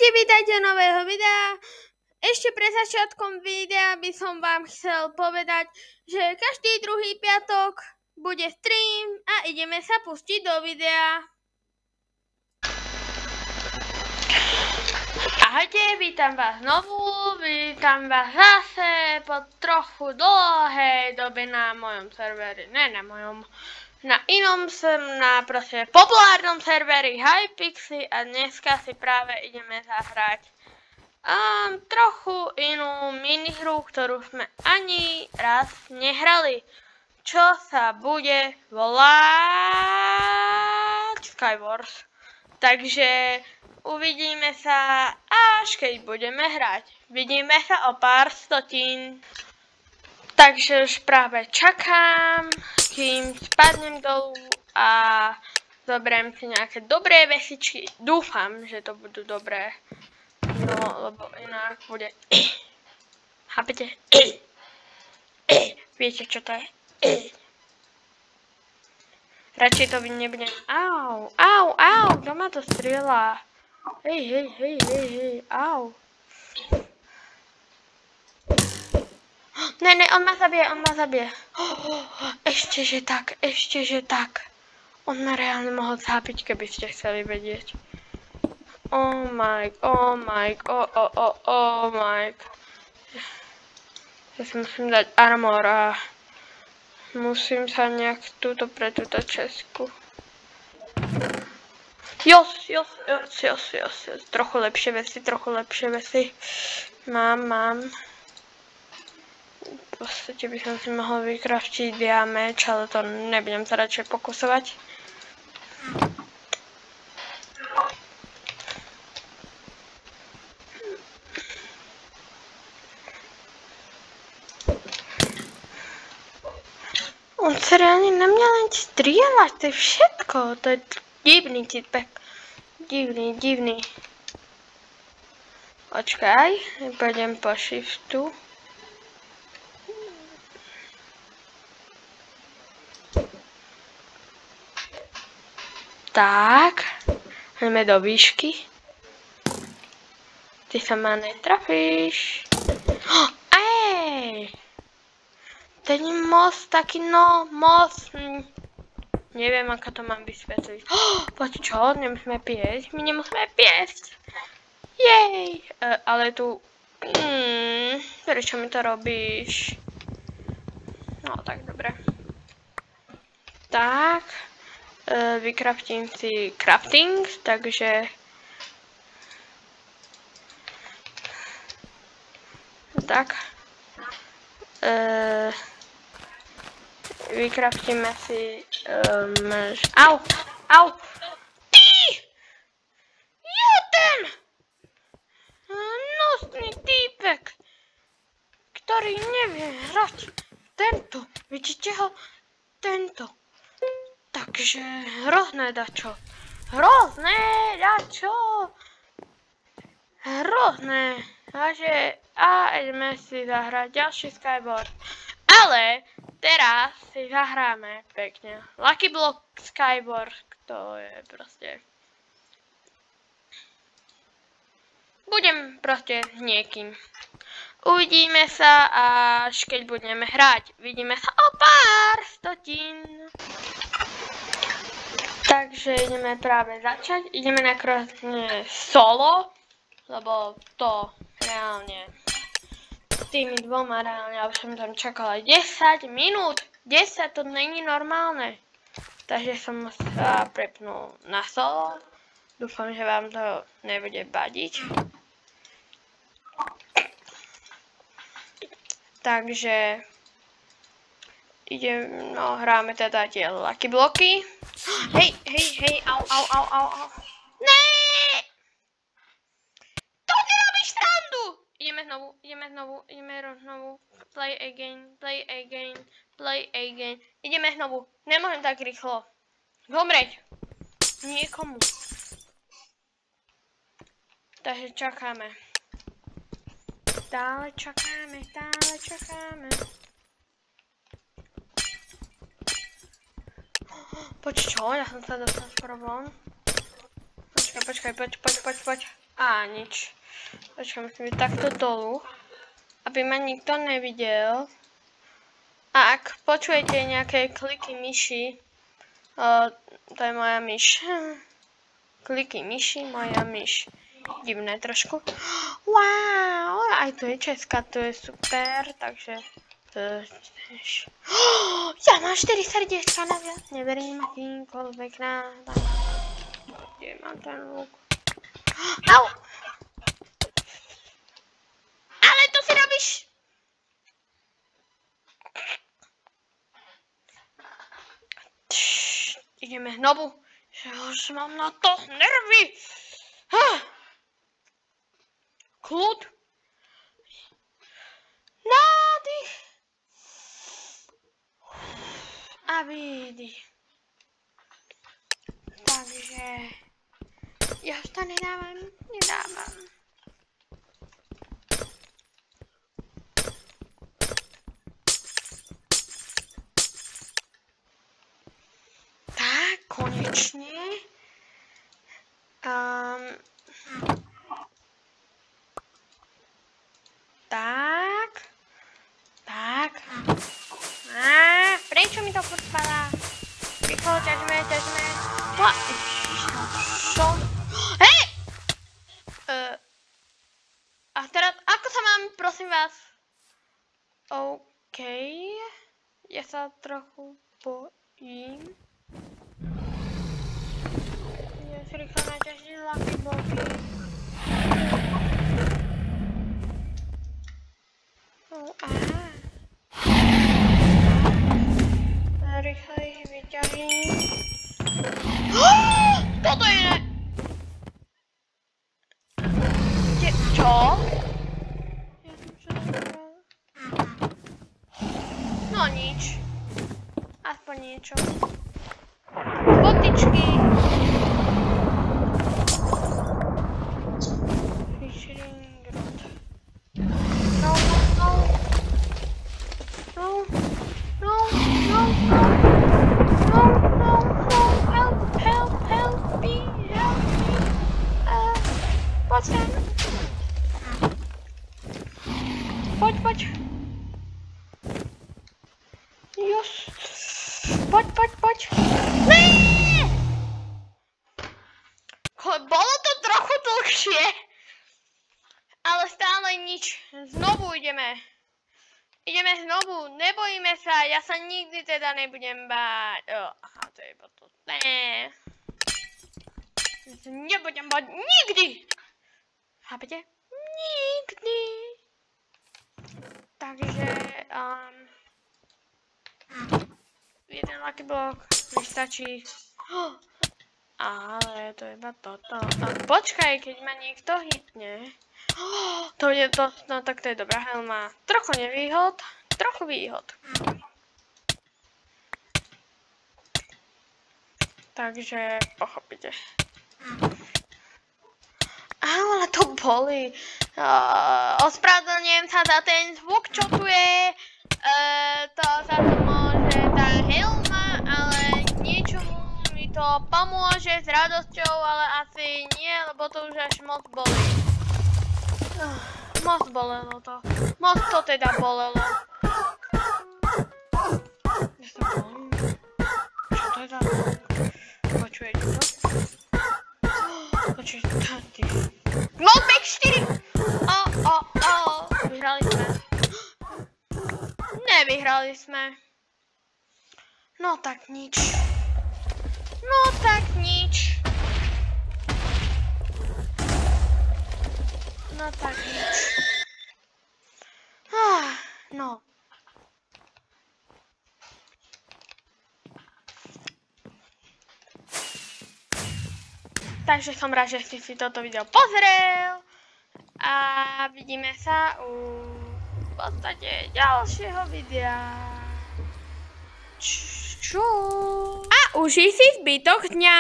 Ahojte, vítajte do nového videa. Ešte pred začiatkom videa by som vám chcel povedať, že každý druhý piatok bude stream a ideme sa pustiť do videa. Ahojte, vítam vás znovu, vítam vás zase po trochu dlhej dobe na mojom serveri, na inom na proste populárnom serveri Hypixel a dneska si práve ideme zahrať trochu inú minihru, ktorú sme ani raz nehrali, čo sa bude volať Skywars. Takže uvidíme sa, až keď budeme hrať. Vidíme sa o pár stotín. Takže už práve čakám, kým spadnem dolu a zoberiem si nejaké dobré vesičky. Dúfam, že to budú dobré. No, lebo inak bude... Chápete? Viete, čo to je? Radšej to nebudem... Au, kto ma to strieľa? Hej, au. Ne, on ma zabije. Ešte, že tak. On ma reálne mohol zabiť, keby ste chceli vedieť. Oh my. Ja si musím dať armor a musím sa nejak túto pre túto česku. Jos. Trochu lepšie veci. Mám. V podstate by som si mohol vykraftiť diameč, ale to nebudem sa radšej pokusovať. On sa reálne na mňa len strieľať, to je všetko, to je divný typek. Divný. Počkaj, pôjdem po shiftu. Tak, ideme do výšky. Ty sa ma netrafíš. Ej! Ten most, taký most. Neviem, ako to mám vysvetliť. Poď čo, nemusíme piesť? My nemusíme piesť. Jej! Ale tu... prečo mi to robíš? No, tak dobre. Tak. Vykraftím si crafting, takže... Tak. Vykraftíme si... Au! Ty! Jeden! Nosný týpek, ktorý nevie hrať. Tento, vidíte ho? Tento. Takže hrozné dačo. Takže ideme si zahrať ďalší Skywars. Ale teraz si zahráme pekne Lucky Block Skywars, to je proste... Budem proste niekým. Uvidíme sa, až keď budeme hrať. Vidíme sa o pár stotín. Takže ideme práve začať. Ideme nakrásne solo, lebo to reálne s tými dvoma reálne, už som tam čakala 10 minút. 10, to není normálne. Takže som sa prepnul na solo. Dúfam, že vám to nebude vadiť. Takže hráme teda tie Lucky bloky. Hej, au. Ne! To nerobíš srandu! Ideme znovu. Play again. Ideme znovu. Nemôžem tak rýchlo zomrieť niekomu. Takže čakáme. Stále čakáme. Poď čo? Ja som sa dostal skoro von. Počkaj, poď. A nič. Počkaj, musím byť takto dolu, aby ma nikto nevidel. A ak počujete nejaké kliky myši, to je moja myš. Kliky myši, moja myš. Divné trošku. Wow, aj tu je Česka, to je super, takže... Ja mám 4 srdiečka naviac, neverím akýmkoľvek nádam. Kde mám ten luk? Au! Ale to si robíš! Ideme znovu, že už mám na to nervy. Kľud. Nádych. A výdych. Takže ja už to nedávam. Tak, konečne. Tak. Prečo mi to furt spadá? Rýchlo, ťažme. Čo? Hej! A teraz, ako sa mám, prosím vás? OK. Ja sa trochu bojím. Ja si rýchlo naťažím lucky bloky. Rýchlo ich vyťahím. Toto je ne... Čo? Ja som čo zabral. No nič. Aspoň niečo. Botičky. Fishing rod. No. Help me. Poď sem. Poď. Już. Poď. Nee! Bolo to trochu dlhšie, ale stále nič. Znovu ideme. Nebojíme sa, ja sa nikdy teda nebudem báť. Aha, to je potom. Ne. Nebudem báť nikdy. Chápete? Nikdy. Takže, jeden lucky block mi stačí. Ale to je iba toto. Počkaj, keď ma niekto hitne. To je to, no tak to je dobrá helma. Trochu nevýhod, trochu výhod. Takže pochopíte. Ale to boli. Ospravedlňujem sa za ten zvuk, čo tu je. To za to môže tá helma, ale niečomu mi to pomôže s radosťou, ale asi nie, lebo to už až moc bolí. Moc bolelo to. Moc to teda bolelo. Ja sa bolím. Čo to je za zvuk? Počujete to? Počujete tady. Modbek 4! Vyhrali sme. Nevyhrali sme. No tak nič. No. Takže som rád, že ste si toto video pozrel. A vidíme sa u v podstate ďalšieho videa. Čus. A užij si zbytok dňa.